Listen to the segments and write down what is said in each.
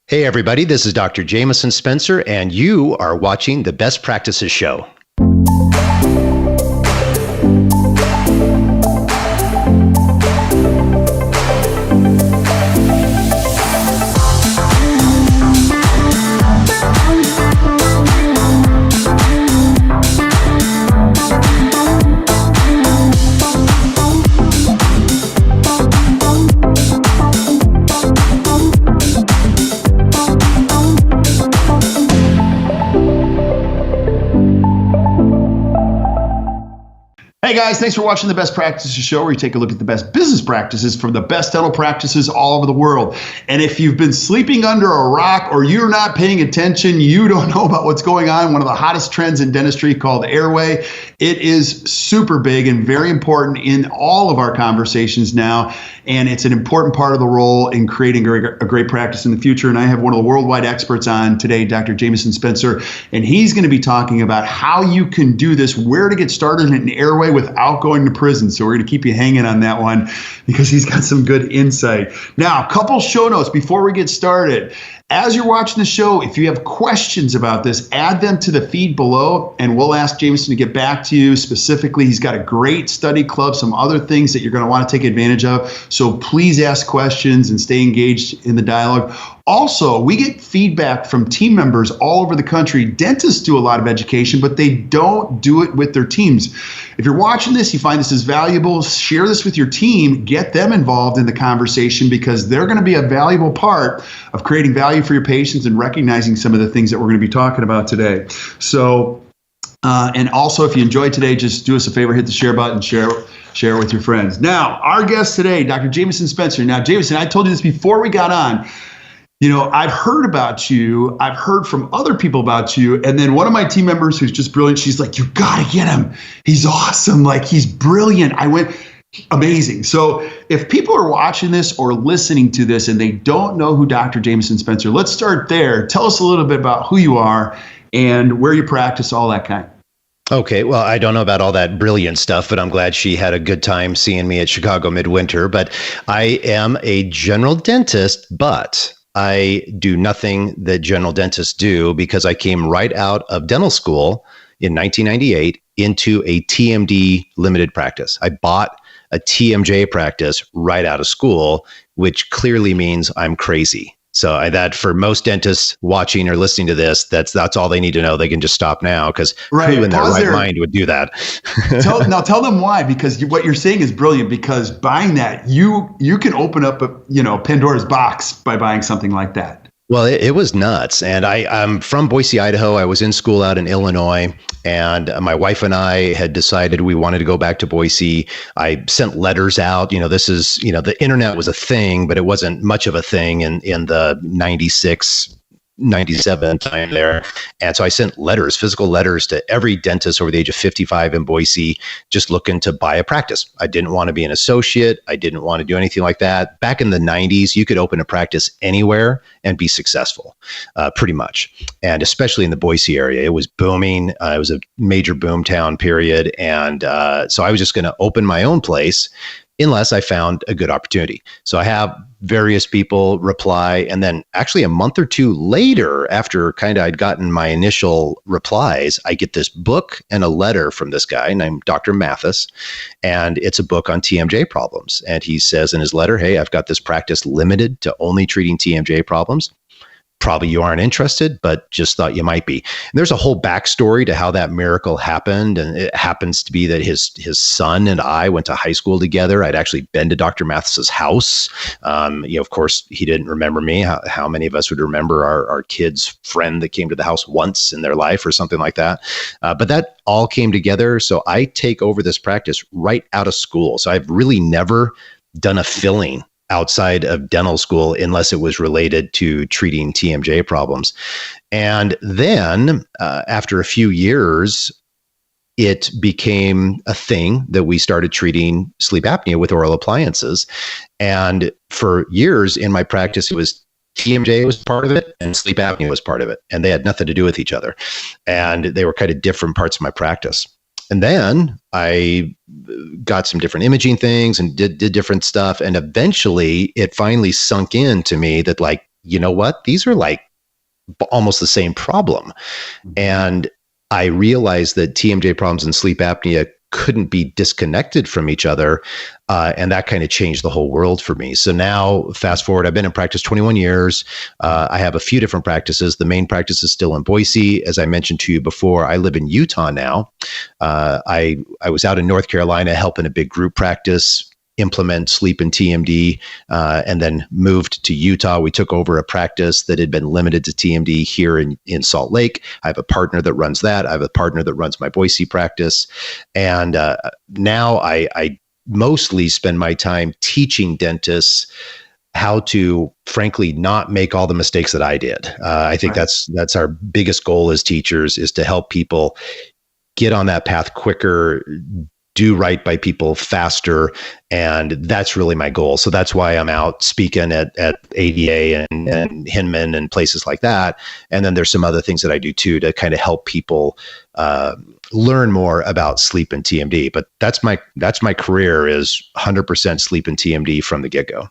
Hey, everybody, this is Dr. Jamison Spencer, and you are watching the Best Practices Show. Hey guys, thanks for watching the Best Practices Show, where we take a look at the best business practices from the best dental practices all over the world. And if you've been sleeping under a rock or you're not paying attention, you don't know about what's going on, one of the hottest trends in dentistry called Airway. It is super big and very important in all of our conversations now. And it's an important part of the role in creating a great practice in the future. And I have one of the worldwide experts on today, Dr. Jamison Spencer, and he's going to be talking about how you can do this, where to get started in Airway without going to prison. So we're going to keep you hanging on that one because he's got some good insight. Now, a couple show notes before we get started. As you're watching the show, if you have questions about this, add them to the feed below, and we'll ask Jamison to get back to you specifically. He's got a great study club, some other things that you're going to want to take advantage of. So please ask questions and stay engaged in the dialogue. Also, we get feedback from team members all over the country. Dentists do a lot of education, but they don't do it with their teams. If you're watching this, you find this is valuable, share this with your team, get them involved in the conversation because they're going to be a valuable part of creating value for your patients and recognizing some of the things that we're going to be talking about today. So, and also if you enjoyed today, just do us a favor, hit the share button, share with your friends. Now, our guest today, Dr. Jamison Spencer. Now, Jamison, I told you this before we got on. You know, I've heard about you. I've heard from other people about you. And then one of my team members who's just brilliant, she's like, you got to get him. He's awesome. Like, he's brilliant. I went, amazing. So if people are watching this or listening to this and they don't know who Dr. Jamison Spencer, let's start there. Tell us a little bit about who you are and where you practice, all that kind. Okay, well, I don't know about all that brilliant stuff, but I'm glad she had a good time seeing me at Chicago Midwinter. But I am a general dentist, but I do nothing that general dentists do because I came right out of dental school in 1998 into a TMD limited practice. I bought a TMJ practice right out of school, which clearly means I'm crazy. So that for most dentists watching or listening to this, that's all they need to know. They can just stop now because who in their right mind would do that? Tell them why, because what you're saying is brilliant. Because buying that, you can open up Pandora's box by buying something like that. Well, it was nuts. And I'm from Boise, Idaho. I was in school out in Illinois, and my wife and I had decided we wanted to go back to Boise. I sent letters out. This is, the internet was a thing, but it wasn't much of a thing in the 96, 97 time there. And so I sent letters, physical letters to every dentist over the age of 55 in Boise, just looking to buy a practice. I didn't want to be an associate. I didn't want to do anything like that. Back in the 90s, you could open a practice anywhere and be successful, pretty much. And especially in the Boise area, it was booming. It was a major boom town period. And so I was just going to open my own place unless I found a good opportunity. So I have various people reply. And then actually a month or two later, after I'd gotten my initial replies, I get this book and a letter from this guy named Dr. Mathis. And it's a book on TMJ problems. And he says in his letter, hey, I've got this practice limited to only treating TMJ problems. Probably you aren't interested, but just thought you might be. And there's a whole backstory to how that miracle happened. And it happens to be that his son and I went to high school together. I'd actually been to Dr. Mathis's house. Of course, he didn't remember me. How many of us would remember our kid's friend that came to the house once in their life or something like that? But that all came together. So I take over this practice right out of school. So I've really never done a filling outside of dental school unless it was related to treating TMJ problems. And then after a few years, it became a thing that we started treating sleep apnea with oral appliances. And for years in my practice, it was TMJ was part of it and sleep apnea was part of it. And they had nothing to do with each other. And they were kind of different parts of my practice. And then I got some different imaging things and did different stuff. And eventually it finally sunk in to me that you know what? These are like almost the same problem. And I realized that TMJ problems and sleep apnea couldn't be disconnected from each other. And that kind of changed the whole world for me. So now, fast forward, I've been in practice 21 years. I have a few different practices. The main practice is still in Boise. As I mentioned to you before, I live in Utah now. I was out in North Carolina helping a big group practice implement sleep and TMD, and then moved to Utah. We took over a practice that had been limited to TMD here in Salt Lake. I have a partner that runs that. I have a partner that runs my Boise practice. And now I mostly spend my time teaching dentists how to, frankly, not make all the mistakes that I did. I think that's our biggest goal as teachers, is to help people get on that path quicker, do right by people faster. And that's really my goal. So that's why I'm out speaking at ADA and Hinman and places like that. And then there's some other things that I do too, to kind of help people learn more about sleep and TMD. But that's my career, is 100% sleep and TMD from the get-go.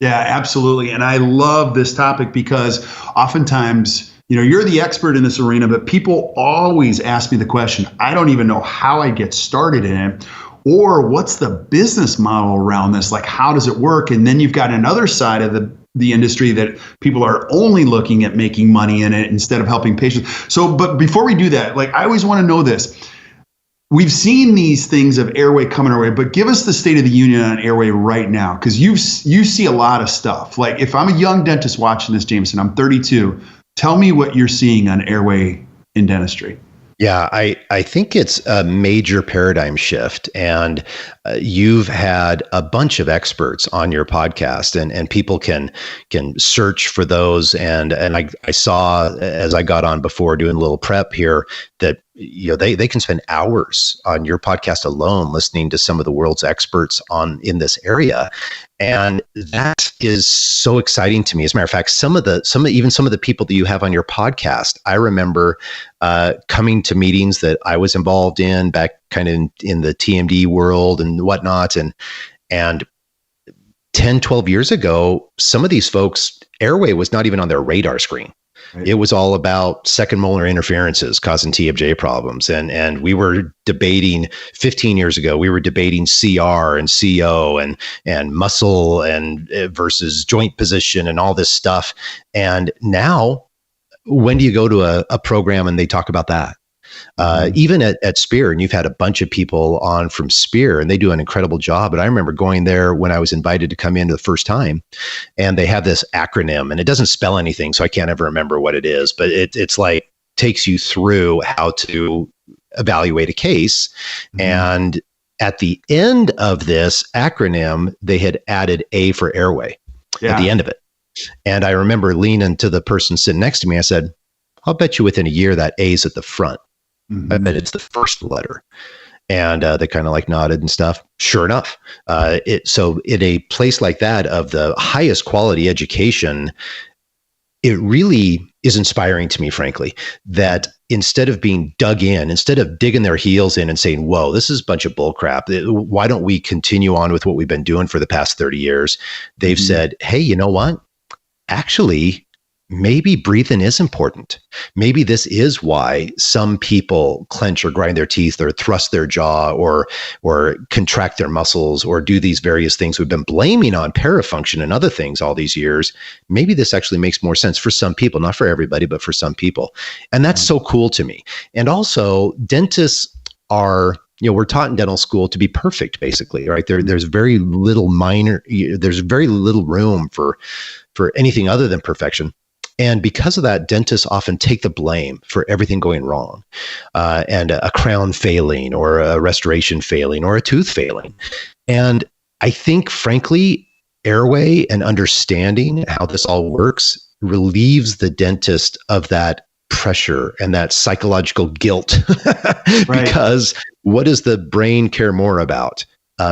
Yeah, absolutely. And I love this topic because oftentimes, you're the expert in this arena, but people always ask me the question, I don't even know how I get started in it, or what's the business model around this? Like, how does it work? And then you've got another side of the industry that people are only looking at making money in it instead of helping patients. So, but before we do that, like, I always want to know this. We've seen these things of Airway coming our way, but give us the state of the union on Airway right now, because you see a lot of stuff. Like, if I'm a young dentist watching this, Jamison, I'm 32. Tell me what you're seeing on Airway in dentistry. Yeah, I think it's a major paradigm shift. And you've had a bunch of experts on your podcast, and people can search for those. And I saw, as I got on before doing a little prep here, that they can spend hours on your podcast alone listening to some of the world's experts in this area. And that is so exciting to me. As a matter of fact, some of the people that you have on your podcast, I remember coming to meetings that I was involved in back kind of in the TMD world and whatnot. And 10, 12 years ago, some of these folks, Airway was not even on their radar screen. Right. It was all about second molar interferences causing TMJ problems. And we were debating 15 years ago, we were debating CR and CO and muscle and versus joint position and all this stuff. And now, when do you go to a program and they talk about that? Even at Spear, and you've had a bunch of people on from Spear, and they do an incredible job. But I remember going there when I was invited to come in the first time, and they have this acronym, and it doesn't spell anything, so I can't ever remember what it is. But it's like takes you through how to evaluate a case. Mm-hmm. And at the end of this acronym, they had added A for Airway at the end of it. And I remember leaning to the person sitting next to me. I said, I'll bet you within a year that A's at the front. Mm-hmm. I bet it's the first letter. And they kind of like nodded and stuff. Sure enough. So in a place like that of the highest quality education, it really is inspiring to me, frankly, that instead of being dug in, instead of digging their heels in and saying, whoa, this is a bunch of bull crap, why don't we continue on with what we've been doing for the past 30 years? They've said, hey, you know what? Actually, maybe breathing is important. Maybe this is why some people clench or grind their teeth or thrust their jaw or contract their muscles or do these various things we've been blaming on parafunction and other things all these years. Maybe this actually makes more sense for some people, not for everybody, but for some people. And that's so cool to me. And also, dentists are, we're taught in dental school to be perfect, basically, right? There's very little room for anything other than perfection. And because of that, dentists often take the blame for everything going wrong, and a crown failing or a restoration failing or a tooth failing. And I think, frankly, Airway and understanding how this all works relieves the dentist of that pressure and that psychological guilt. Right. Because what does the brain care more about?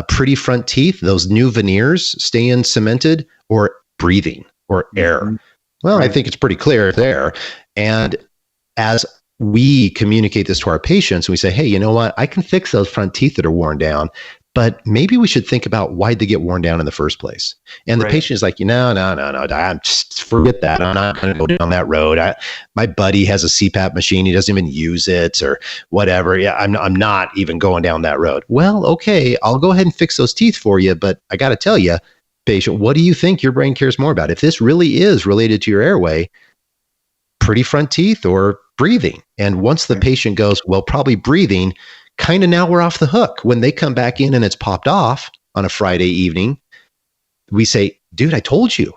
Pretty front teeth, those new veneers staying cemented, or breathing or air? Mm-hmm. Well, right. I think it's pretty clear there. And as we communicate this to our patients, we say, hey, you know what? I can fix those front teeth that are worn down. but maybe we should think about why they get worn down in the first place. And the patient is like, no, I'm just forget that. I'm not going to go down that road. My buddy has a CPAP machine. He doesn't even use it or whatever. Yeah, I'm not even going down that road. Well, okay, I'll go ahead and fix those teeth for you. But I got to tell you, patient, what do you think your brain cares more about? If this really is related to your airway, pretty front teeth or breathing? And once the patient goes, well, probably breathing, kind of now we're off the hook. When they come back in and it's popped off on a Friday evening, we say, dude, I told you.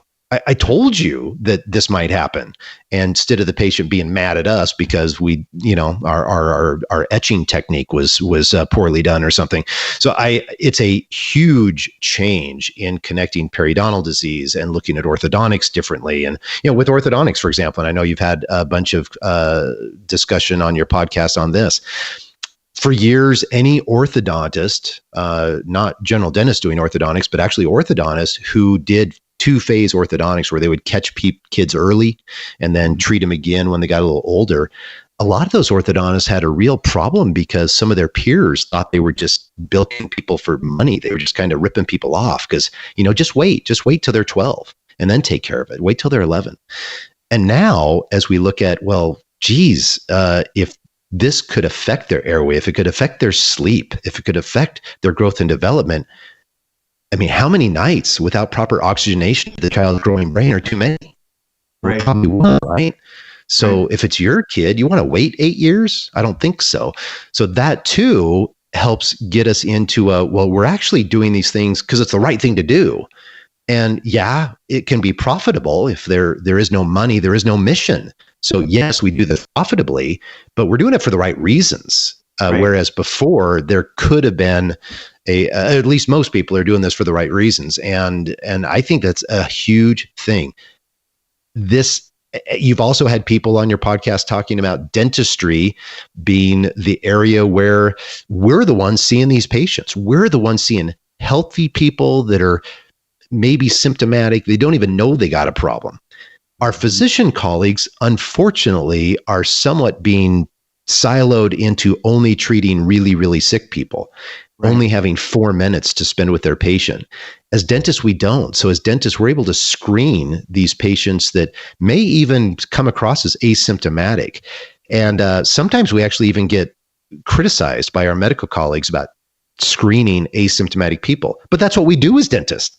I told you that this might happen. And instead of the patient being mad at us because we, our etching technique was poorly done or something. So it's a huge change in connecting periodontal disease and looking at orthodontics differently. And, with orthodontics, for example, and I know you've had a bunch of discussion on your podcast on this. For years, any orthodontist, not general dentists doing orthodontics, but actually orthodontists who did two-phase orthodontics where they would catch kids early and then treat them again when they got a little older. A lot of those orthodontists had a real problem because some of their peers thought they were just bilking people for money. They were just kind of ripping people off because, just wait till they're 12 and then take care of it. Wait till they're 11. And now as we look at, well, geez, if this could affect their airway, if it could affect their sleep, if it could affect their growth and development, I mean, how many nights without proper oxygenation of the child's growing brain are too many? Right. Probably one, right? So if it's your kid, you want to wait 8 years? I don't think so. So that too helps get us into we're actually doing these things because it's the right thing to do. And yeah, it can be profitable if there is no money, there is no mission. So yes, we do this profitably, but we're doing it for the right reasons. Whereas before there could have been at least most people are doing this for the right reasons. And I think that's a huge thing. You've also had people on your podcast talking about dentistry being the area where we're the ones seeing these patients. We're the ones seeing healthy people that are maybe symptomatic. They don't even know they got a problem. Our physician colleagues, unfortunately, are somewhat being siloed into only treating really, really sick people, only having 4 minutes to spend with their patient. As dentists, we don't. So as dentists, we're able to screen these patients that may even come across as asymptomatic. And sometimes we actually even get criticized by our medical colleagues about screening asymptomatic people. But that's what we do as dentists.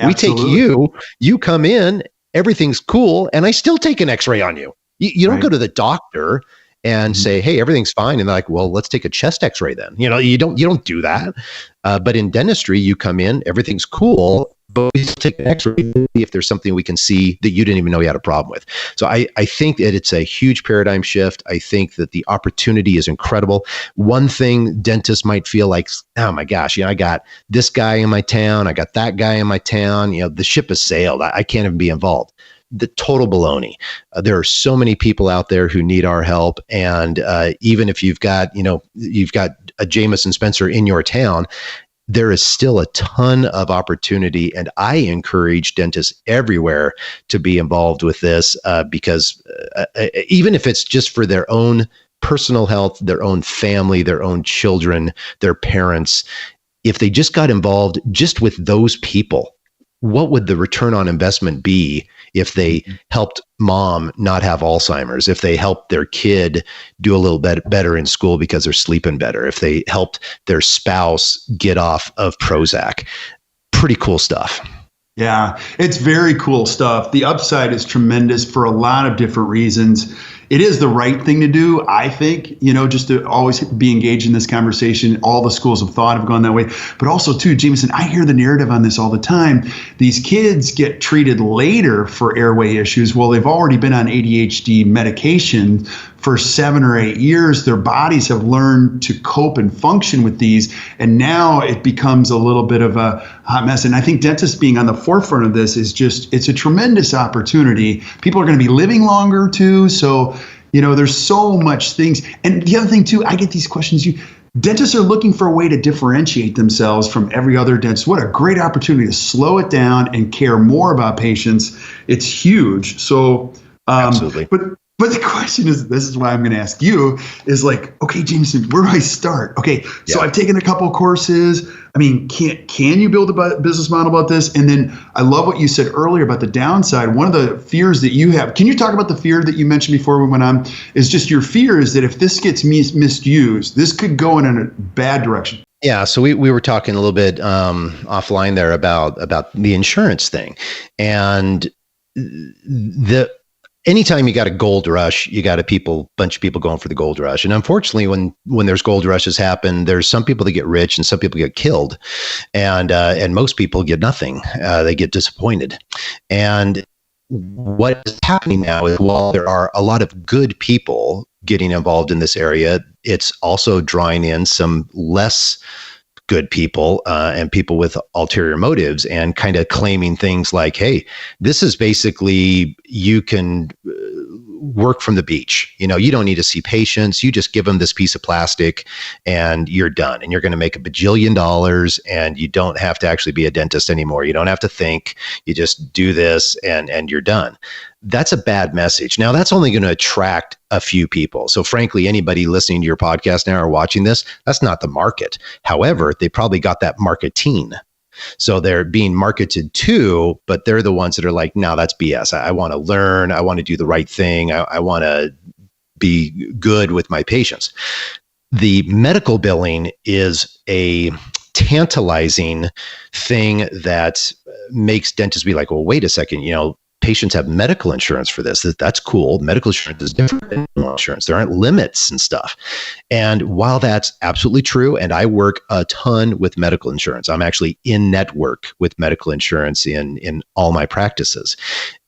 We take you come in, everything's cool, and I still take an x-ray on you. You don't go to the doctor and say, hey, everything's fine. And they're like, well, let's take a chest x-ray then. You don't do that. But in dentistry, you come in, everything's cool, but we still take an x-ray if there's something we can see that you didn't even know you had a problem with. So I think that it's a huge paradigm shift. I think that the opportunity is incredible. One thing dentists might feel like, oh my gosh, I got this guy in my town, I got that guy in my town, the ship has sailed. I can't even be involved. The total baloney. There are so many people out there who need our help. And even if you've got a Jamison Spencer in your town, there is still a ton of opportunity. And I encourage dentists everywhere to be involved with this because even if it's just for their own personal health, their own family, their own children, their parents, if they just got involved just with those people, what would the return on investment be if they helped mom not have Alzheimer's, if they helped their kid do a little bit better in school because they're sleeping better, if they helped their spouse get off of Prozac? Pretty cool stuff. Yeah, it's very cool stuff. The upside is tremendous for a lot of different reasons. It is the right thing to do, I think, just to always be engaged in this conversation. All the schools of thought have gone that way. But also, too, Jamison, I hear the narrative on this all the time. These kids get treated later for airway issues. Well, they've already been on ADHD medication for 7 or 8 years. Their bodies have learned to cope and function with these. And now it becomes a little bit of a hot mess. And I think dentists being on the forefront of this it's a tremendous opportunity. People are going to be living longer, too. So, there's so much things. And the other thing, too, I get these questions. Dentists are looking for a way to differentiate themselves from every other dentist. What a great opportunity to slow it down and care more about patients. It's huge. So, absolutely. But But the question is, this is why I'm going to ask you, is like, okay, Jamison, where do I start? Okay, so I've taken a couple of courses. I mean, can you build a business model about this? And then I love what you said earlier about the downside. One of the fears that you have, can you talk about the fear that you mentioned before we went on? Is just your fear is that if this gets misused, this could go in a bad direction. Yeah, so we were talking a little bit offline there about the insurance thing, and anytime you got a gold rush, you got bunch of people going for the gold rush. And unfortunately, when there's gold rushes happen, there's some people that get rich and some people get killed, and most people get nothing. They get disappointed. And what is happening now is, while there are a lot of good people getting involved in this area, it's also drawing in some less good people and people with ulterior motives, and kind of claiming things like, hey, this is basically, you can work from the beach. You don't need to see patients. You just give them this piece of plastic and you're done. And you're going to make $1 bajillion, and you don't have to actually be a dentist anymore. You don't have to think. You just do this and you're done. That's a bad message. Now, that's only going to attract a few people. So frankly, anybody listening to your podcast now or watching this, that's not the market. However, they probably got that marketing. So they're being marketed to, but they're the ones that are like, no, that's BS. I want to learn. I want to do the right thing. I want to be good with my patients. The medical billing is a tantalizing thing that makes dentists be like, well, wait a second, patients have medical insurance for this. That's cool. Medical insurance is different than insurance. There aren't limits and stuff. And while that's absolutely true, and I work a ton with medical insurance, I'm actually in network with medical insurance in all my practices.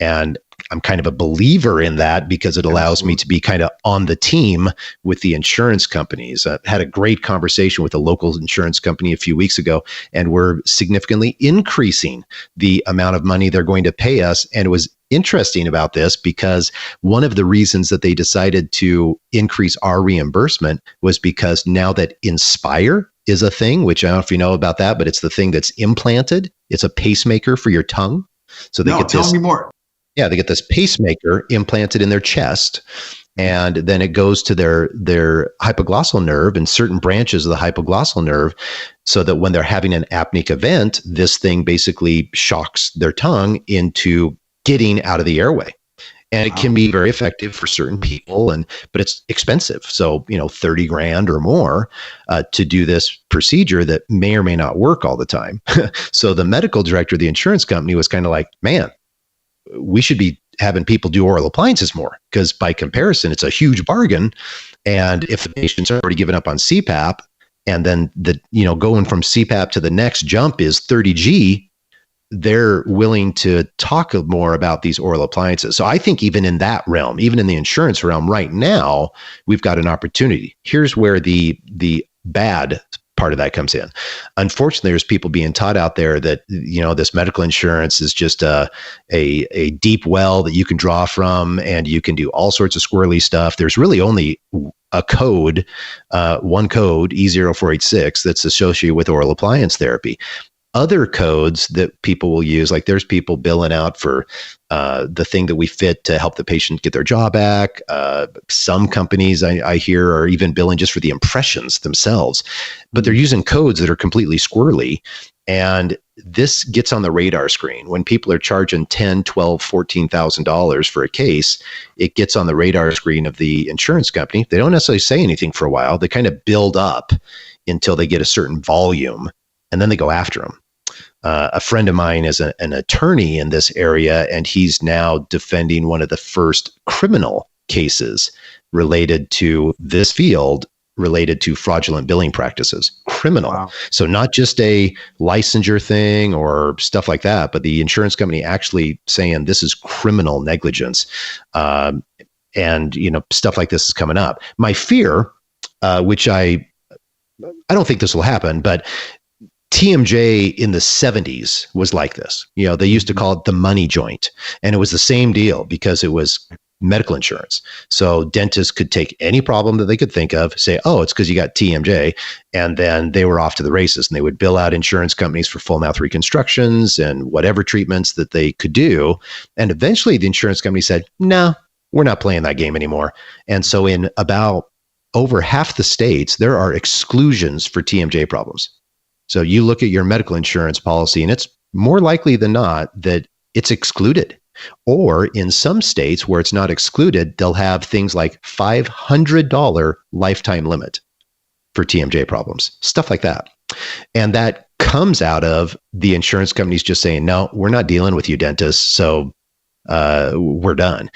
And I'm kind of a believer in that because it allows me to be kind of on the team with the insurance companies. I had a great conversation with a local insurance company a few weeks ago, and we're significantly increasing the amount of money they're going to pay us. And it was interesting about this because one of the reasons that they decided to increase our reimbursement was because now that Inspire is a thing, which I don't know if you know about that, but it's the thing that's implanted. It's a pacemaker for your tongue. So they get tell me more. Yeah, they get this pacemaker implanted in their chest, and then it goes to their hypoglossal nerve and certain branches of the hypoglossal nerve, so that when they're having an apneic event, this thing basically shocks their tongue into getting out of the airway. And it can be very effective for certain people, but it's expensive. So, $30,000 or more to do this procedure that may or may not work all the time. So the medical director of the insurance company was kind of like, man, we should be having people do oral appliances more, because by comparison, it's a huge bargain. And if the patient's already given up on CPAP, and then going from CPAP to the next jump is 30G, they're willing to talk more about these oral appliances. So I think even in that realm, even in the insurance realm right now, we've got an opportunity. Here's where the bad part of that comes in. Unfortunately, there's people being taught out there that, this medical insurance is just a deep well that you can draw from, and you can do all sorts of squirrely stuff. There's really only a code, one code, E0486, that's associated with oral appliance therapy. Other codes that people will use, like there's people billing out for the thing that we fit to help the patient get their jaw back. Some companies I hear are even billing just for the impressions themselves, but they're using codes that are completely squirrely. And this gets on the radar screen. When people are charging $10,000, $12,000, $14,000 for a case, it gets on the radar screen of the insurance company. They don't necessarily say anything for a while. They kind of build up until they get a certain volume, and then they go after them. A friend of mine is an attorney in this area, and he's now defending one of the first criminal cases related to this field, related to fraudulent billing practices. Criminal. Wow. So not just a licensure thing or stuff like that, but the insurance company actually saying this is criminal negligence. And, stuff like this is coming up. My fear, which I don't think this will happen, but TMJ in the 70s was like this. They used to call it the money joint, and it was the same deal because it was medical insurance. So dentists could take any problem that they could think of, say, oh, it's because you got TMJ, and then they were off to the races, and they would bill out insurance companies for full mouth reconstructions and whatever treatments that they could do. And eventually the insurance company said, no, We're not playing that game anymore. And so in about over half the states, there are exclusions for TMJ problems. So you look at your medical insurance policy, and it's more likely than not that it's excluded. Or in some states where it's not excluded, they'll have things like $500 lifetime limit for TMJ problems, stuff like that. And that comes out of the insurance companies just saying, no, we're not dealing with you, dentists, so we're done.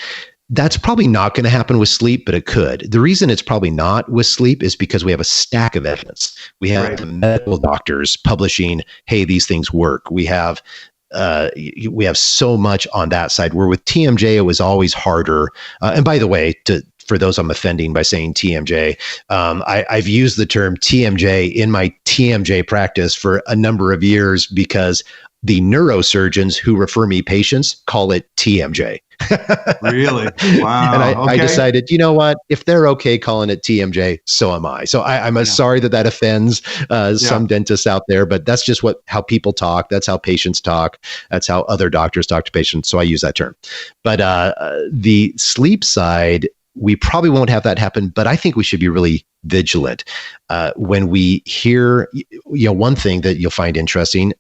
That's probably not going to happen with sleep, but it could. The reason it's probably not with sleep is because we have a stack of evidence. We have the medical doctors publishing, hey, these things work. We have so much on that side, where with TMJ, it was always harder. And by the way, for those I'm offending by saying TMJ, I've used the term TMJ in my TMJ practice for a number of years because the neurosurgeons who refer me patients call it TMJ. Really? Wow. And Okay. I decided, you know what? If they're okay calling it TMJ, so am I. So I'm sorry that offends some dentists out there, but that's just how people talk. That's how patients talk. That's how other doctors talk to patients. So I use that term. But the sleep side, we probably won't have that happen, but I think we should be really vigilant. When we hear, one thing that you'll find interesting,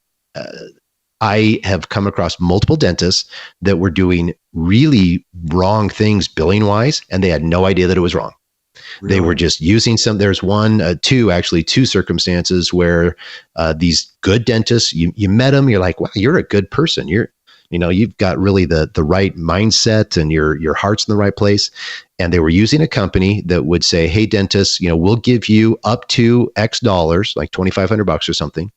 I have come across multiple dentists that were doing really wrong things billing wise, and they had no idea that it was wrong. Really? They were just using there's two circumstances where these good dentists, you met them, you're like, wow, you're a good person. You've got really the right mindset and your heart's in the right place. And they were using a company that would say, hey, dentists, we'll give you up to X dollars, like $2,500 or something.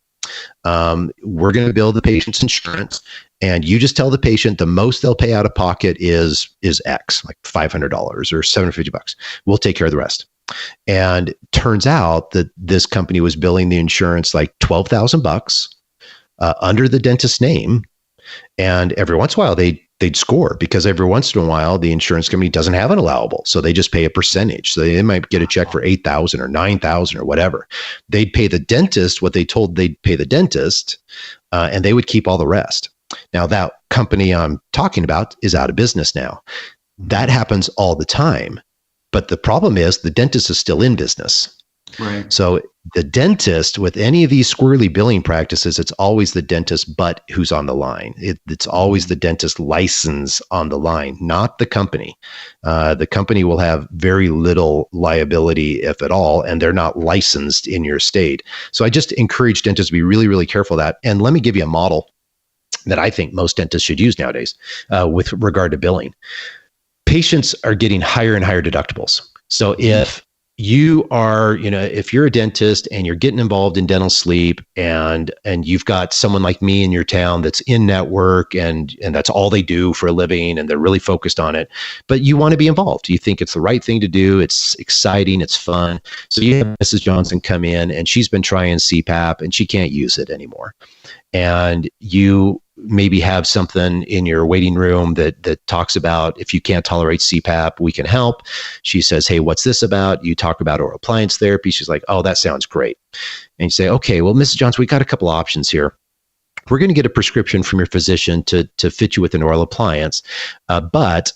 We're going to bill the patient's insurance, and you just tell the patient the most they'll pay out of pocket is X, like $500 or $750. We'll take care of the rest. And turns out that this company was billing the insurance like $12,000 under the dentist's name. And every once in a while they'd score, because every once in a while the insurance company doesn't have an allowable, so they just pay a percentage. So they might get a check for $8,000 or $9,000 or whatever. They'd pay the dentist what they told they'd pay the dentist, and they would keep all the rest. Now that company I'm talking about is out of business now. That happens all the time, but the problem is the dentist is still in business. Right. So the dentist, with any of these squirrely billing practices, it's always the dentist but who's on the line. It's always the dentist license on the line, not the company. The company will have very little liability, if at all, and they're not licensed in your state. So I just encourage dentists to be really, really careful of that. And let me give you a model that I think most dentists should use nowadays with regard to billing. Patients are getting higher and higher deductibles. So if you are, if you're a dentist and you're getting involved in dental sleep, and you've got someone like me in your town that's in network and that's all they do for a living and they're really focused on it, but you want to be involved. You think it's the right thing to do. It's exciting. It's fun. So you have Mrs. Johnson come in, and she's been trying CPAP and she can't use it anymore. And you maybe have something in your waiting room that talks about, if you can't tolerate CPAP, we can help. She says, hey, what's this about? You talk about oral appliance therapy. She's like, oh, that sounds great. And you say, okay, well, Mrs. Johnson, we got a couple of options here. We're going to get a prescription from your physician to fit you with an oral appliance. But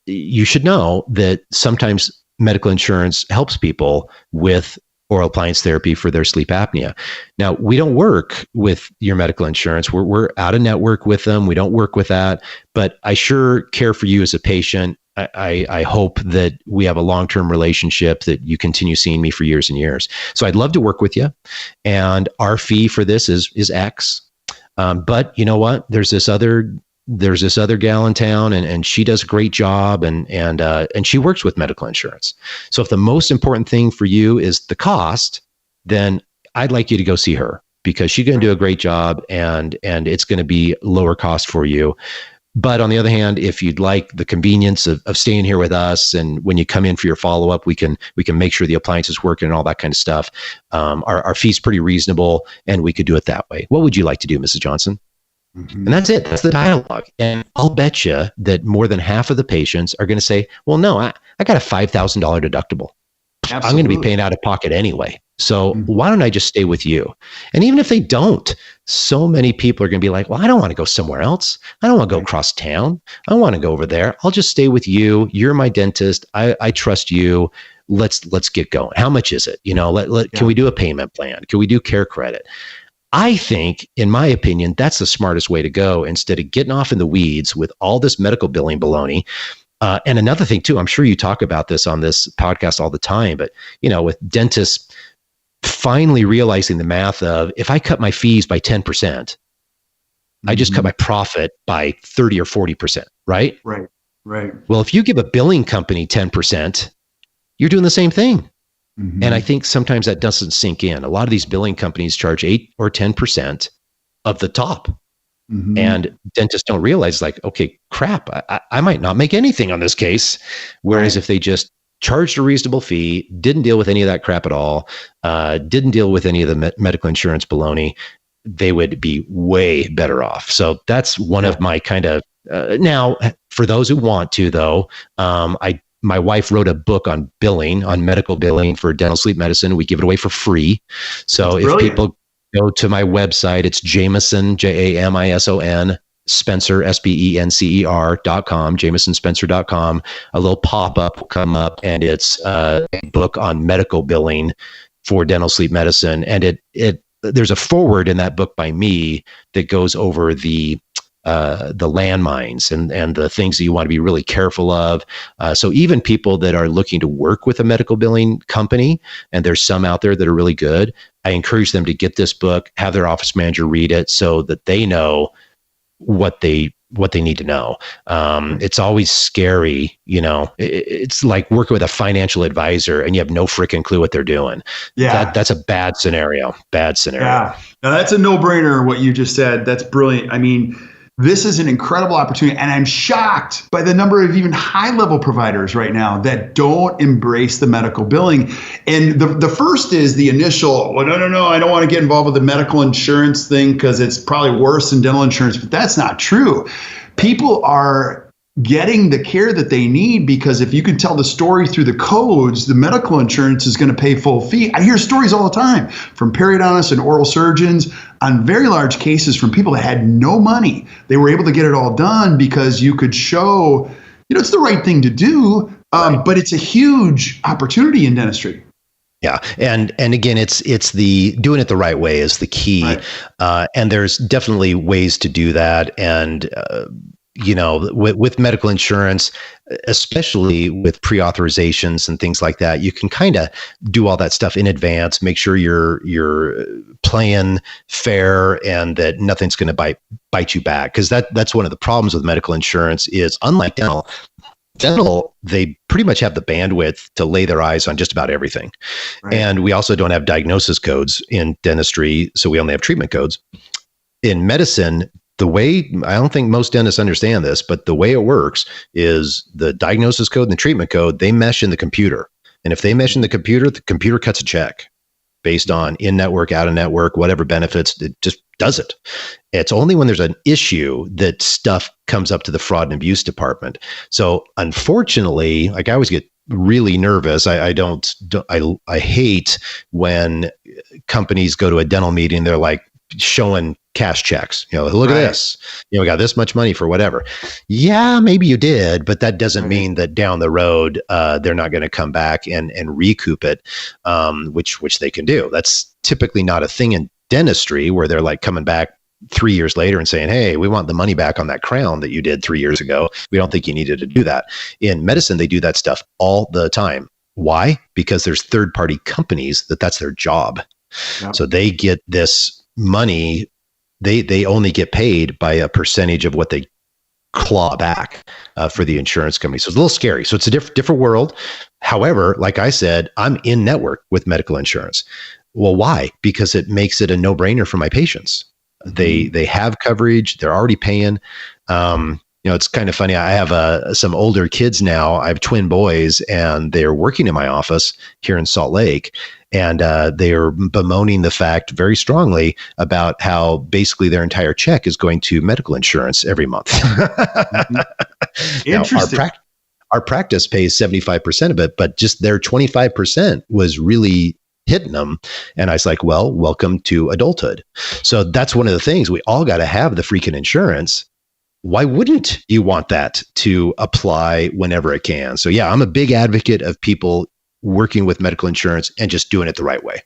you should know that sometimes medical insurance helps people with oral appliance therapy for their sleep apnea. Now, we don't work with your medical insurance. We're out of network with them. We don't work with that, but I sure care for you as a patient. I hope that we have a long-term relationship, that you continue seeing me for years and years. So I'd love to work with you. And our fee for this is X. But you know what? There's this other gal in town, and she does a great job, and she works with medical insurance. So if the most important thing for you is the cost, then I'd like you to go see her, because she's going to do a great job, and it's going to be lower cost for you. But on the other hand, if you'd like the convenience of staying here with us, and when you come in for your follow-up, we can make sure the appliance is working and all that kind of stuff. Our fee's pretty reasonable, and we could do it that way. What would you like to do, Mrs. Johnson? Mm-hmm. And that's it. That's the dialogue. And I'll bet you that more than half of the patients are going to say, well, no, I got a $5,000 deductible. Absolutely. I'm going to be paying out of pocket anyway. So why don't I just stay with you? And even if they don't, so many people are going to be like, well, I don't want to go somewhere else. I don't want to go across town. I want to go over there. I'll just stay with you. You're my dentist. I trust you. Let's get going. How much is it? Can we do a payment plan? Can we do care credit? I think, in my opinion, that's the smartest way to go instead of getting off in the weeds with all this medical billing baloney. And another thing too, I'm sure you talk about this on this podcast all the time, but with dentists finally realizing the math of, if I cut my fees by 10%, I just cut my profit by 30 or 40%, right? Right. Well, if you give a billing company 10%, you're doing the same thing. And I think sometimes that doesn't sink in. A lot of these billing companies charge 8 or 10% of the top. And dentists don't realize, like, okay, crap, I might not make anything on this case. Whereas if they just charged a reasonable fee, didn't deal with any of that crap at all, didn't deal with any of the medical insurance baloney, they would be way better off. So that's one of my kind of, now for those who want to, though, my wife wrote a book on billing, on medical billing for dental sleep medicine. We give it away for free. So if people go to my website, it's Jamison, Jamison, Spencer, SPENCER.com, JamisonSpencer.com. A little pop-up will come up, and it's a book on medical billing for dental sleep medicine. And there's a foreword in that book by me that goes over the landmines and the things that you want to be really careful of. So even people that are looking to work with a medical billing company, and there's some out there that are really good, I encourage them to get this book, have their office manager read it so that they know what they need to know. It's always scary, it's like working with a financial advisor and you have no freaking clue what they're doing. Yeah. That's a bad scenario. Yeah. Now that's a no-brainer, what you just said. That's brilliant. I mean, this is an incredible opportunity, and I'm shocked by the number of even high-level providers right now that don't embrace the medical billing. And the first is the initial, well, no, I don't want to get involved with the medical insurance thing because it's probably worse than dental insurance, but that's not true. People are getting the care that they need because if you can tell the story through the codes, the medical insurance is going to pay full fee. I hear stories all the time from periodontists and oral surgeons on very large cases from people that had no money. They were able to get it all done because you could show, it's the right thing to do, but it's a huge opportunity in dentistry. Yeah. And again, it's the doing it the right way is the key. Right. And there's definitely ways to do that. And, with medical insurance, especially with pre-authorizations and things like that, you can kind of do all that stuff in advance, make sure you're playing fair and that nothing's going to bite you back. Because that's one of the problems with medical insurance is, unlike dental, they pretty much have the bandwidth to lay their eyes on just about everything. Right. And we also don't have diagnosis codes in dentistry, so we only have treatment codes. In medicine, the way, I don't think most dentists understand this, but the way it works is the diagnosis code and the treatment code, they mesh in the computer. And if they mesh in the computer cuts a check based on in-network, out-of-network, whatever benefits, it just does it. It's only when there's an issue that stuff comes up to the fraud and abuse department. So unfortunately, like, I always get really nervous. I hate when companies go to a dental meeting, they're like showing cash checks, look at this, we got this much money for whatever. Yeah, maybe you did, but that doesn't mean that down the road, they're not going to come back and recoup it, which they can do. That's typically not a thing in dentistry where they're like coming back 3 years later and saying, hey, we want the money back on that crown that you did 3 years ago. We don't think you needed to do that. In medicine, they do that stuff all the time. Why? Because there's third-party companies that's their job. Yep. So they get this money. They only get paid by a percentage of what they claw back for the insurance company. So it's a little scary. So it's a different world. However, like I said, I'm in network with medical insurance. Well, why? Because it makes it a no-brainer for my patients. They have coverage. They're already paying. It's kind of funny. I have some older kids now. I have twin boys, and they're working in my office here in Salt Lake. And they are bemoaning the fact very strongly about how basically their entire check is going to medical insurance every month. Interesting. Now, our practice pays 75% of it, but just their 25% was really hitting them. And I was like, well, welcome to adulthood. So that's one of the things. We all got to have the freaking insurance. Why wouldn't you want that to apply whenever it can? So yeah, I'm a big advocate of people working with medical insurance and just doing it the right way.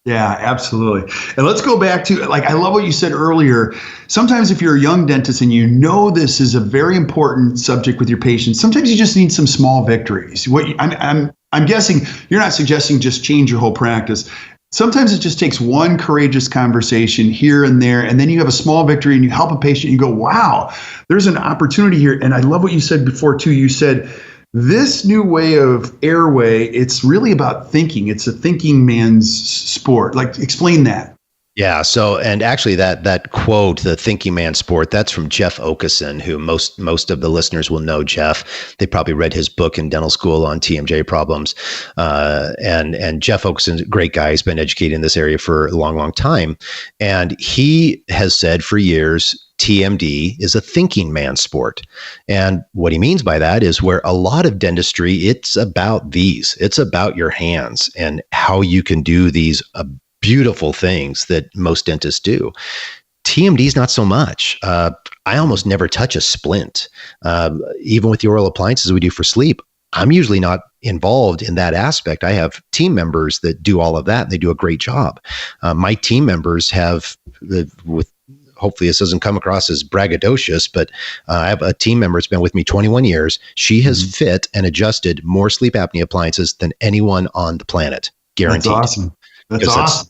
Yeah, absolutely. And let's go back to, like, I love what you said earlier. Sometimes if you're a young dentist and you know this is a very important subject with your patients, sometimes you just need some small victories. I'm guessing you're not suggesting just change your whole practice. Sometimes it just takes one courageous conversation here and there, and then you have a small victory and you help a patient and you go, wow, there's an opportunity here. And I love what you said before too. You said, this new way of Airway, it's really about thinking. It's a thinking man's sport. Like, explain that. Yeah. So, and actually that quote, the thinking man sport, that's from Jeff Okeson, who most of the listeners will know Jeff. They probably read his book in dental school on TMJ problems. And Jeff Okeson's a great guy. He's been educated in this area for a long, long time. And he has said for years, TMD is a thinking man sport. And what he means by that is where a lot of dentistry, it's about these. It's about your hands and how you can do these beautiful things that most dentists do. TMD is not so much. I almost never touch a splint. Even with the oral appliances we do for sleep, I'm usually not involved in that aspect. I have team members that do all of that, and they do a great job. My team members have, hopefully this doesn't come across as braggadocious, but I have a team member that's been with me 21 years. She has fit and adjusted more sleep apnea appliances than anyone on the planet. Guaranteed. That's awesome. That's awesome.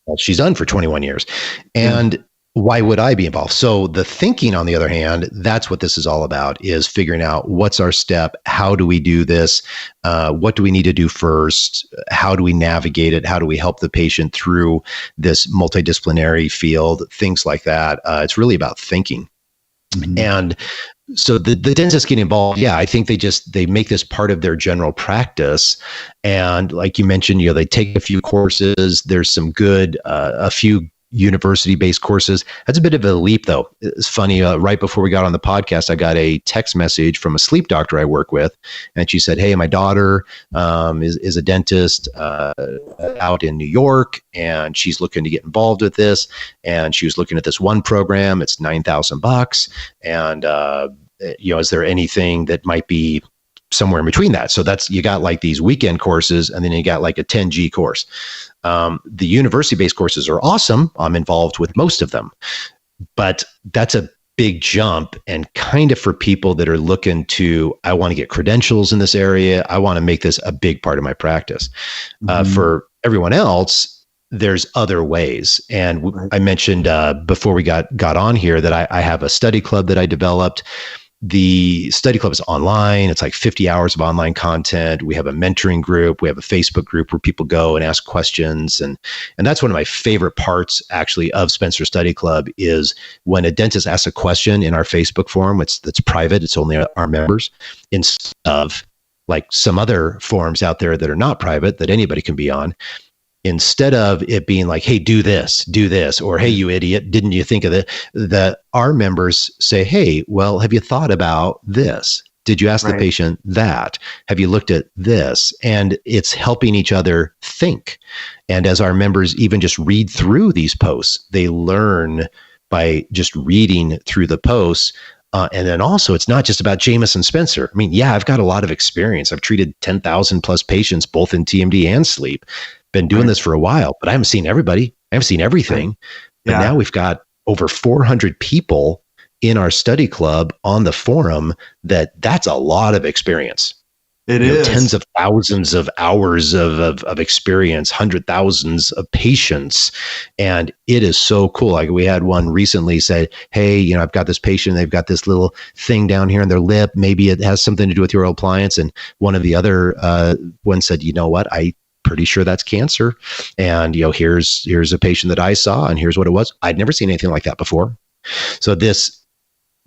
Well, she's done for 21 years. And why would I be involved? So the thinking, on the other hand, that's what this is all about, is figuring out what's our step, how do we do this, what do we need to do first, how do we navigate it, how do we help the patient through this multidisciplinary field, things like that. It's really about thinking. And so the dentists get involved. Yeah, I think they make this part of their general practice. And like you mentioned, they take a few courses. There's some good, a few university-based courses. That's a bit of a leap, though. It's funny. Right before we got on the podcast, I got a text message from a sleep doctor I work with, and she said, "Hey, my daughter is a dentist out in New York, and she's looking to get involved with this. And she was looking at this one program. It's $9,000, and is there anything that might be somewhere in between that?" So you got like these weekend courses, and then you got like a 10G course. The university-based courses are awesome. I'm involved with most of them, but that's a big jump, and kind of for people that are looking to, I want to get credentials in this area. I want to make this a big part of my practice. For everyone else, there's other ways. And I mentioned before we got on here that I have a study club that I developed. The study club is online. It's like 50 hours of online content. We have a mentoring group. We have a Facebook group where people go and ask questions. And that's one of my favorite parts, actually, of Spencer Study Club, is when a dentist asks a question in our Facebook forum. That's private. It's only our members, instead of like some other forums out there that are not private that anybody can be on. Instead of it being like, "Hey, do this," or "Hey, you idiot, didn't you think of it?" Our members say, "Hey, well, have you thought about this? Did you ask the patient that? Have you looked at this?" And it's helping each other think. And as our members even just read through these posts, they learn by just reading through the posts. And then also, it's not just about Jamison Spencer. I mean, yeah, I've got a lot of experience. I've treated 10,000 plus patients, both in TMD and sleep. Been doing this for a while, but I haven't seen everybody. I haven't seen everything. But now we've got over 400 people in our study club on the forum. That's a lot of experience. It is tens of thousands of hours of experience, thousands of patients. And it is so cool. Like, we had one recently say, "Hey, I've got this patient, they've got this little thing down here in their lip. Maybe it has something to do with your appliance." And one of the other ones said, "You know what? I'm pretty sure that's cancer. And, here's a patient that I saw, and here's what it was." I'd never seen anything like that before. So this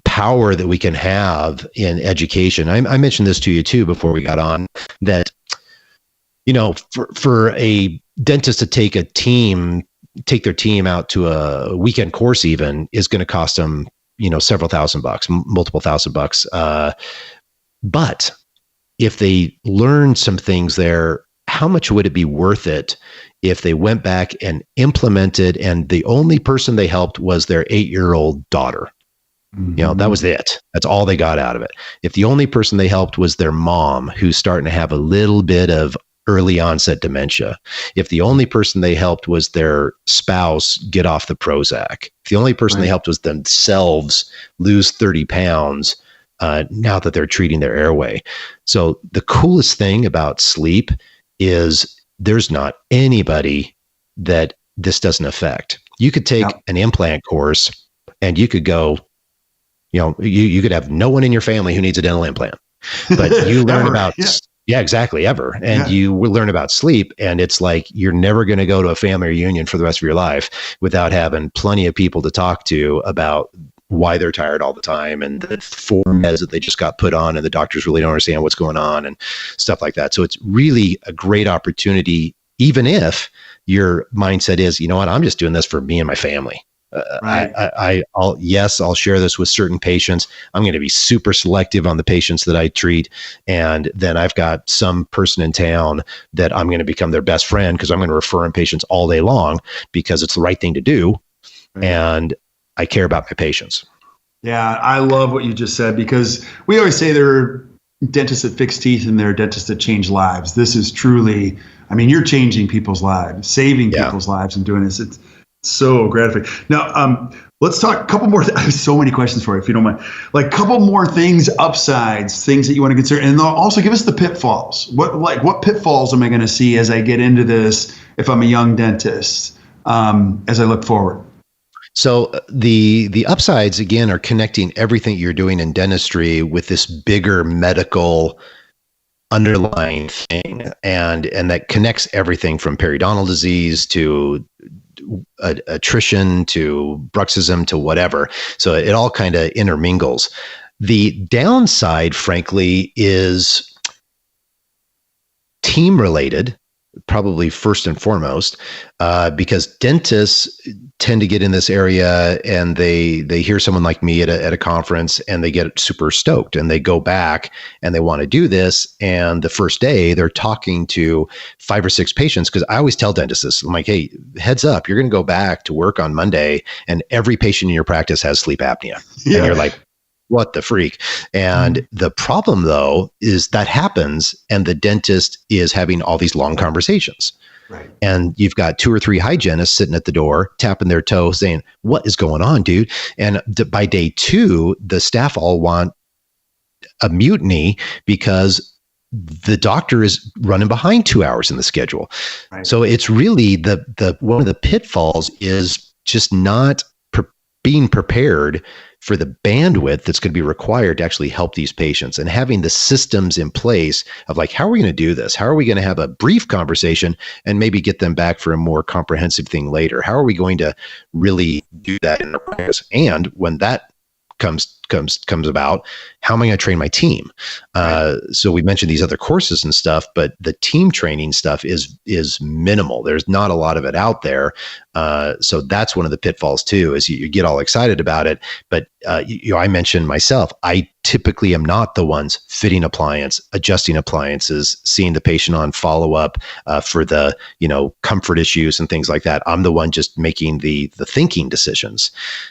power that we can have in education, I mentioned this to you too before we got on, that, for a dentist to take their team out to a weekend course even is going to cost them, several $1,000, multiple $1,000. But if they learn some things there, how much would it be worth it if they went back and implemented, and the only person they helped was their 8-year-old daughter? That was it. That's all they got out of it. If the only person they helped was their mom, who's starting to have a little bit of early onset dementia, if the only person they helped was their spouse get off the Prozac, if the only person they helped was themselves lose 30 pounds, now that they're treating their airway. So the coolest thing about sleep is there's not anybody that this doesn't affect. You could take an implant course and you could go, you could have no one in your family who needs a dental implant, but you learn about, ever. And you will learn about sleep. And it's like, you're never going to go to a family reunion for the rest of your life without having plenty of people to talk to about why they're tired all the time and the 4 meds that they just got put on and the doctors really don't understand what's going on and stuff like that. So it's really a great opportunity, even if your mindset is, I'm just doing this for me and my family. I'll share this with certain patients. I'm going to be super selective on the patients that I treat. And then I've got some person in town that I'm going to become their best friend because I'm going to refer in patients all day long because it's the right thing to do. And I care about my patients. Yeah, I love what you just said, because we always say there are dentists that fix teeth and there are dentists that change lives. This is truly, you're changing people's lives, saving people's lives and doing this. It's so gratifying. Now, let's talk a couple more. I have so many questions for you, if you don't mind. Like a couple more things, upsides, things that you want to consider, and also give us the pitfalls. What pitfalls am I going to see as I get into this if I'm a young dentist, as I look forward? So the upsides, again, are connecting everything you're doing in dentistry with this bigger medical underlying thing, and that connects everything from periodontal disease to attrition to bruxism to whatever. So it all kind of intermingles. The downside, frankly, is team related, probably first and foremost, because dentists tend to get in this area and they hear someone like me at a conference and they get super stoked and they go back and they want to do this. And the first day they're talking to 5 or 6 patients, because I always tell dentists, I'm like, hey, heads up, you're going to go back to work on Monday and every patient in your practice has sleep apnea. And you're like, what the freak? And the problem, though, is that happens and the dentist is having all these long conversations. Right. And you've got 2 or 3 hygienists sitting at the door, tapping their toe, saying, what is going on, dude? And by day 2, the staff all want a mutiny because the doctor is running behind 2 hours in the schedule. Right. So it's really the one of the pitfalls is just not being prepared for the bandwidth that's going to be required to actually help these patients, and having the systems in place of like, how are we going to do this? How are we going to have a brief conversation and maybe get them back for a more comprehensive thing later? How are we going to really do that in our practice? And when that comes about, how am I going to train my team? So we mentioned these other courses and stuff, but the team training stuff is minimal. There's not a lot of it out there. So that's one of the pitfalls too, is you get all excited about it. But I mentioned myself, I typically am not the ones fitting appliance, adjusting appliances, seeing the patient on follow-up for the comfort issues and things like that. I'm the one just making the thinking decisions.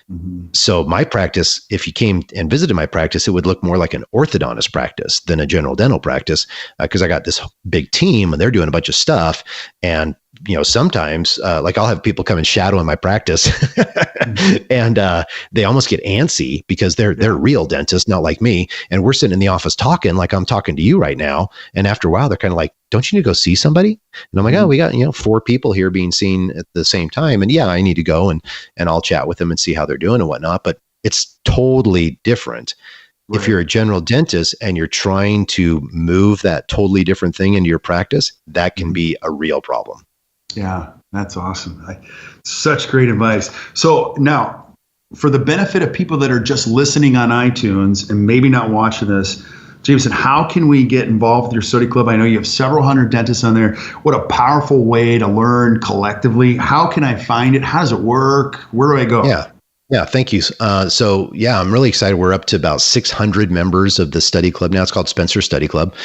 Mm-hmm. So my practice, if you came and visited my practice, it would look more like an orthodontist practice than a general dental practice, because I got this big team and they're doing a bunch of stuff. And sometimes like I'll have people come and shadow in my practice and they almost get antsy because they're real dentists, not like me. And we're sitting in the office talking like I'm talking to you right now. And after a while, they're kind of like, don't you need to go see somebody? And I'm like, oh, we got 4 people here being seen at the same time. And I need to go and I'll chat with them and see how they're doing and whatnot. But it's totally different. Right. If you're a general dentist and you're trying to move that totally different thing into your practice, that can be a real problem. Yeah, that's awesome. Such great advice. So now, for the benefit of people that are just listening on iTunes and maybe not watching this, Jamison, how can we get involved with your study club? I know you have several hundred dentists on there. What a powerful way to learn collectively. How can I find it? How does it work? Where do I go? Yeah. Yeah, thank you. So yeah, I'm really excited. We're up to about 600 members of the study club now. It's called Spencer Study Club.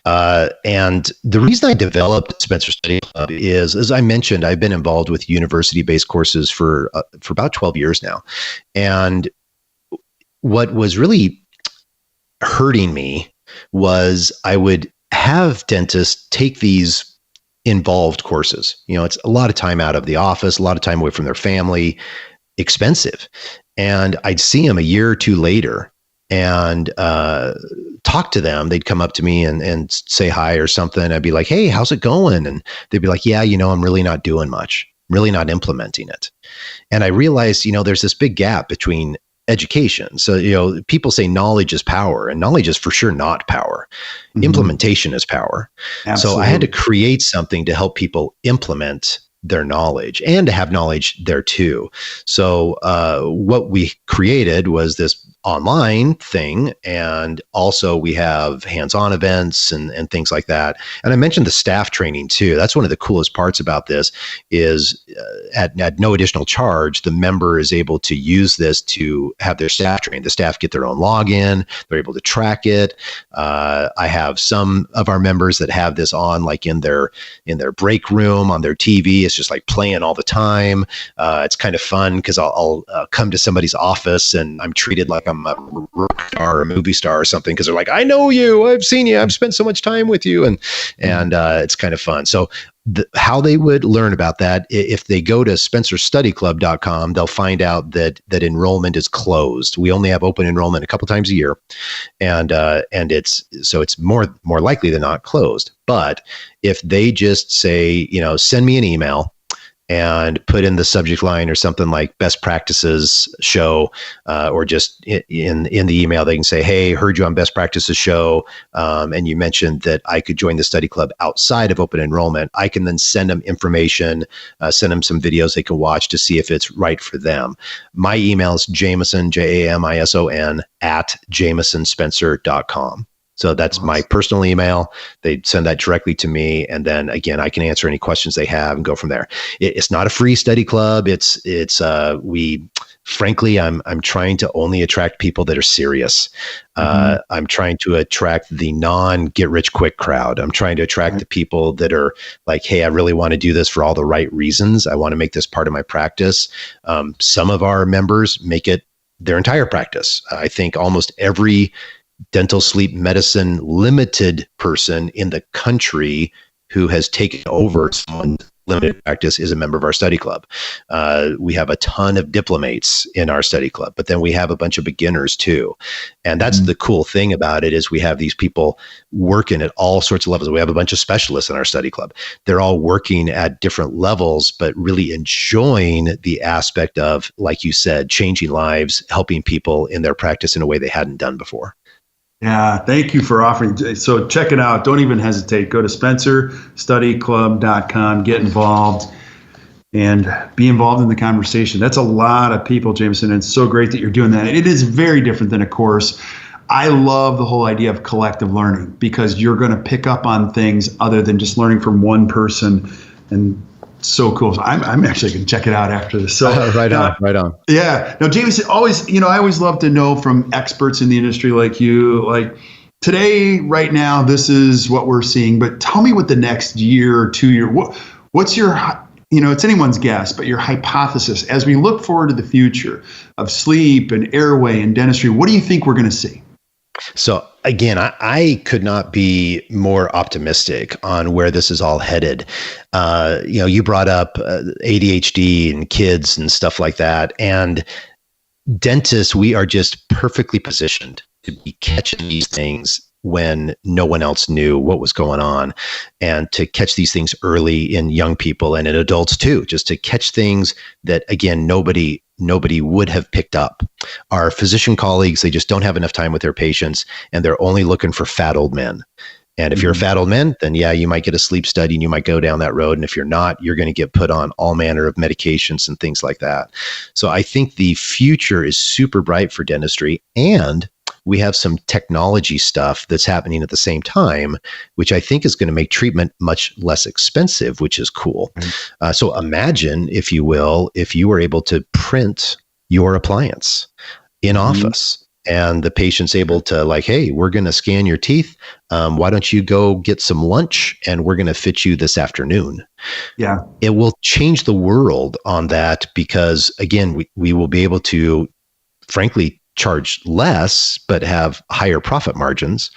And the reason I developed Spencer Study Club is, as I mentioned, I've been involved with university-based courses for about 12 years now. And what was really hurting me was I would have dentists take these involved courses. It's a lot of time out of the office, a lot of time away from their family, expensive. And I'd see them a year or two later and talk to them. They'd come up to me and say hi or something. I'd be like, hey, how's it going? And they'd be like, yeah, I'm really not doing much, really not implementing it. And I realized, there's this big gap between education. So, people say knowledge is power, and knowledge is for sure not power. Mm-hmm. Implementation is power. Absolutely. So I had to create something to help people implement their knowledge and to have knowledge there too. So what we created was this online thing, and also we have hands-on events and things like that. And I mentioned the staff training too. That's one of the coolest parts about this is at no additional charge, the member is able to use this to have their staff trained. The staff get their own login. They're able to track it. I have some of our members that have this on like in their break room on their TV. It's just like playing all the time. It's kind of fun because I'll come to somebody's office and I'm treated like I'm a rock star or a movie star or something because they're like, I know you, I've seen you, I've spent so much time with you, and it's kind of fun. So how they would learn about that, if they go to spencerstudyclub.com, they'll find out that enrollment is closed. We only have open enrollment a couple times a year, and it's more likely than not closed. But if they just say, send me an email and put in the subject line or something like best practices show, or just in the email, they can say, hey, heard you on best practices show. And you mentioned that I could join the study club outside of open enrollment. I can then send them information, send them some videos they can watch to see if it's right for them. My email is Jamison, Jamison @jamisonspencer.com. So that's my personal email. They send that directly to me. And then again, I can answer any questions they have and go from there. It's not a free study club. Frankly, I'm trying to only attract people that are serious. I'm trying to attract the get rich quick crowd. I'm trying to attract the people that are like, hey, I really want to do this for all the right reasons. I want to make this part of my practice. Some of our members make it their entire practice. I think almost every dental sleep medicine limited person in the country who has taken over someone's limited practice is a member of our study club. We have a ton of diplomates in our study club, but then we have a bunch of beginners too. And that's the cool thing about it is we have these people working at all sorts of levels. We have a bunch of specialists in our study club. They're all working at different levels, but really enjoying the aspect of, like you said, changing lives, helping people in their practice in a way they hadn't done before. Yeah, thank you for offering. So check it out. Don't even hesitate. Go to spencerstudyclub.com, get involved, and be involved in the conversation. That's a lot of people, Jamison, and it's so great that you're doing that. It is very different than a course. I love the whole idea of collective learning because you're going to pick up on things other than just learning from one person, and so cool. So I'm actually going to check it out after this. So right on. Yeah. Now, James, I always love to know from experts in the industry like you, like today, right now, this is what we're seeing, but tell me what the next year or 2 year, what's your, it's anyone's guess, but your hypothesis as we look forward to the future of sleep and airway and dentistry, what do you think we're going to see? So again, I could not be more optimistic on where this is all headed. You brought up ADHD and kids and stuff like that. And dentists, we are just perfectly positioned to be catching these things when no one else knew what was going on, and to catch these things early in young people and in adults too, just to catch things that, again, nobody would have picked up. Our physician colleagues, they just don't have enough time with their patients, and they're only looking for fat old men. And if you're a fat old man, then yeah, you might get a sleep study and you might go down that road. And if you're not, you're going to get put on all manner of medications and things like that. So I think the future is super bright for dentistry, and we have some technology stuff that's happening at the same time, which I think is going to make treatment much less expensive, which is cool. So imagine, if you will, if you were able to print your appliance in office. And the patient's able to like, hey, we're going to scan your teeth. Why don't you go get some lunch and we're going to fit you this afternoon? Yeah. It will change the world on that because, again, we will be able to, frankly, charge less, but have higher profit margins.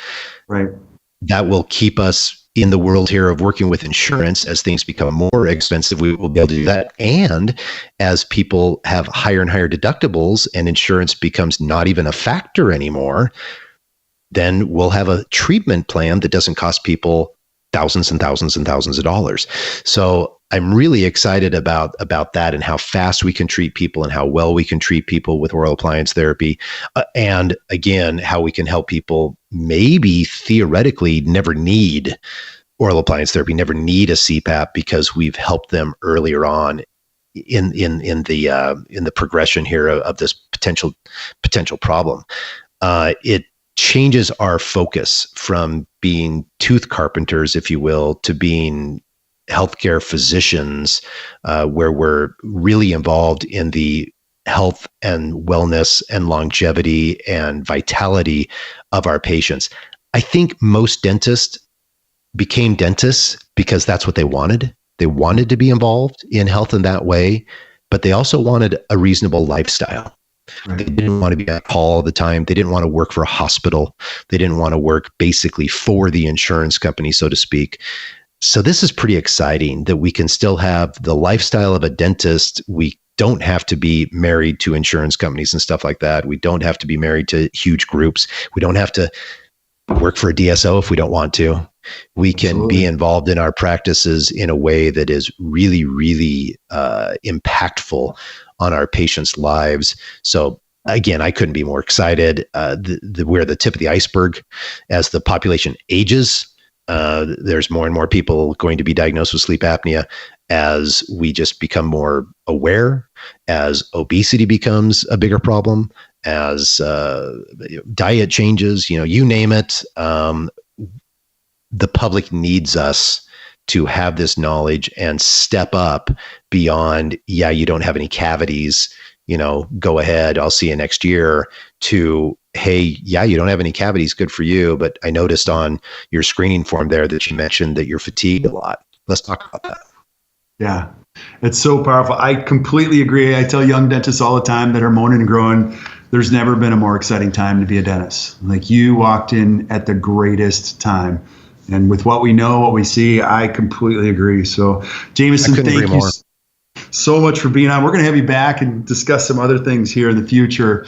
Right. That will keep us in the world here of working with insurance. As things become more expensive, we will be able to do that. And as people have higher and higher deductibles and insurance becomes not even a factor anymore, then we'll have a treatment plan that doesn't cost people thousands and thousands and thousands of dollars. So I'm really excited about that and how fast we can treat people and how well we can treat people with oral appliance therapy. And again, how we can help people maybe theoretically never need oral appliance therapy, never need a CPAP because we've helped them earlier on in the progression here of this potential problem. It changes our focus from being tooth carpenters, if you will, to being healthcare physicians, where we're really involved in the health and wellness and longevity and vitality of our patients. I think most dentists became dentists because that's what they wanted. They wanted to be involved in health in that way, but they also wanted a reasonable lifestyle. Right. They didn't want to be at call all the time. They didn't want to work for a hospital. They didn't want to work basically for the insurance company, so to speak. So this is pretty exciting that we can still have the lifestyle of a dentist. We don't have to be married to insurance companies and stuff like that. We don't have to be married to huge groups. We don't have to work for a DSO if we don't want to. We can Absolutely. Be involved in our practices in a way that is really, really impactful on our patients' lives. So again, I couldn't be more excited. We're the tip of the iceberg. As the population ages, there's more and more people going to be diagnosed with sleep apnea as we just become more aware, as obesity becomes a bigger problem, as diet changes, you name it. The public needs us to have this knowledge and step up beyond, you don't have any cavities, go ahead, I'll see you next year, to, hey, you don't have any cavities, good for you, but I noticed on your screening form there that you mentioned that you're fatigued a lot. Let's talk about that. Yeah, it's so powerful. I completely agree. I tell young dentists all the time that are moaning and groaning, there's never been a more exciting time to be a dentist. Like, you walked in at the greatest time. And with what we know, what we see, I completely agree. So, Jamison, thank you so much for being on. We're going to have you back and discuss some other things here in the future.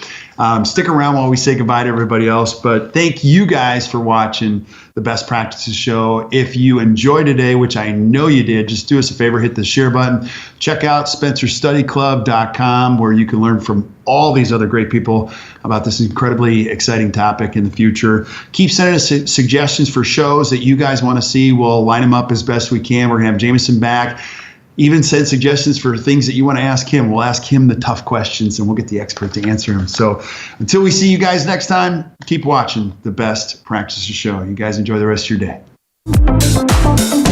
Stick around while we say goodbye to everybody else. But thank you guys for watching the Best Practices Show. If you enjoyed today, which I know you did, just do us a favor, hit the share button. Check out spencerstudyclub.com, where you can learn from all these other great people about this incredibly exciting topic in the future. Keep sending us suggestions for shows that you guys want to see. We'll line them up as best we can. We're going to have Jamison back. Even send suggestions for things that you want to ask him. We'll ask him the tough questions and we'll get the expert to answer them. So until we see you guys next time, keep watching the Best Practices Show. You guys enjoy the rest of your day.